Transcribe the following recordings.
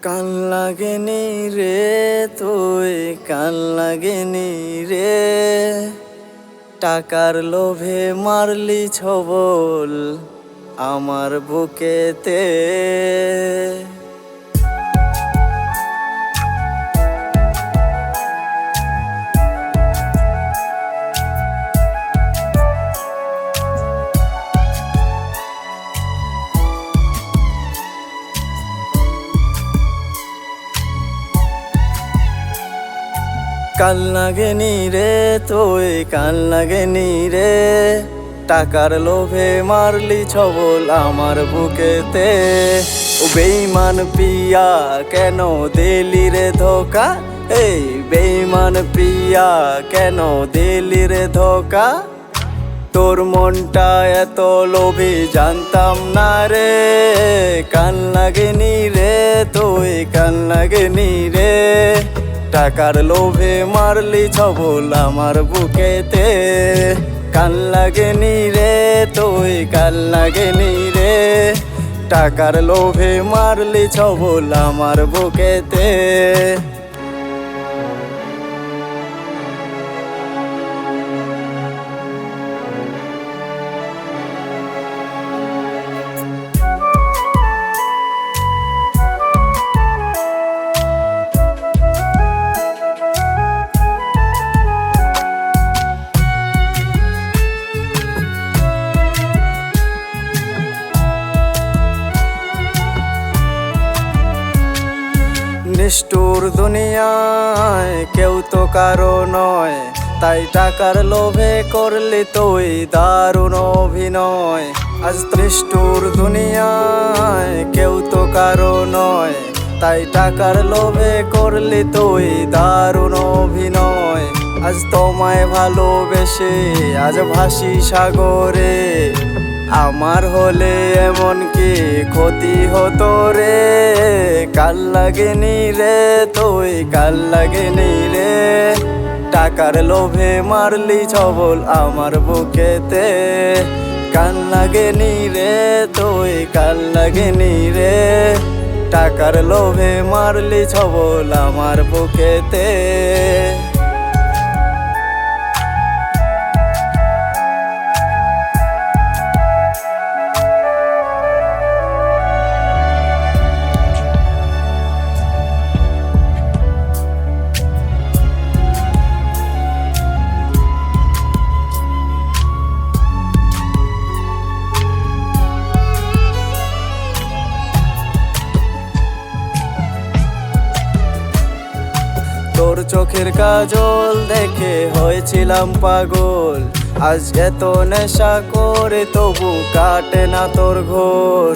কান লাগেনি রে তুই কান লাগেনি রে, টাকার লোভে মারলি ছবল আমার বুকেতে। কান লাগেনি রে তুই কান লাগেনি রে, টাকার লোভে মারলি ছবল আমার বুকেতে। ও বেঈমান পিয়া কেন দিলি রে ধোকা, এই বেঈমান পিয়া কেন দিলি রে ধোকা। তোর মনটা এত লোভী জানতাম না রে, কান লাগেনি রে তুই কান লাগেনি রে, টাকার লোভে মারলি ছবল আমার বুকেতে। কান লাগেনি রে তুই কান লাগেনি রে, টাকার লোভে মারলি ছবল আমার বুকেতে। নিষ্ঠুর দুনিয়ায় কেউ তো কারো নয়, তাই টাকার লোভে করলি তুই দারুণ অভিনয়। আজ নিষ্ঠুর দুনিয়ায় কেউ তো কারো নয়, তাই টাকার লোভে করলি তুই দারুণ অভিনয়। আজ তোমায় ভালোবেসে আজ ভাসি সাগরে, আমার হলে এমন কি ক্ষতি হতো রে। কাল লাগেনি রে তুই কাল লাগেনি রে, টাকার লোভে মারলি ছবল আমার বুকেতে। কাল লাগেনি রে তুই কাল লাগেনি রে, টাকার লোভে মারলি ছবল আমার বুকেতে। তোর চোখের কাজল দেখে হয়েছিলাম পাগল, আজ এত নেশা করে তবু কাটে না তোর ঘোর।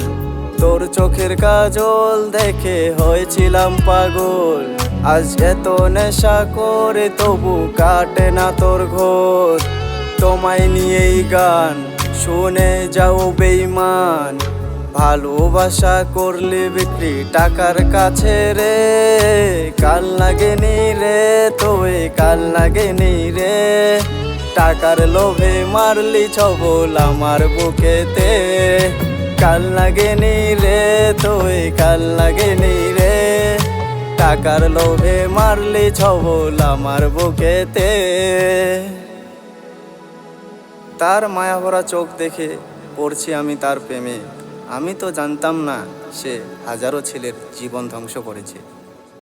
তোর চোখের কাজল দেখে হয়েছিলাম পাগল, আজ এত নেশা করে তবু কাটে না তোর ঘোর। তোমায় নিয়েই গান শুনে যাও বেঈমান, ভালোবাসা করলে বিক্রি টাকার কাছে রে। কাল লাগেনি রে তুই কাল লাগেনি রে, টাকার লোভে মারলি ছবল আমার বুকেতে। কাল লাগেনি রে তুই কাল লাগেনি রে, টাকার লোভে মারলি ছবল আমার বুকেতে। তার মায়াভরা চোখ দেখে পড়ছি আমি তার প্রেমে, আমি তো জানতাম না সে হাজারো ছেলের জীবন ধ্বংস করেছে।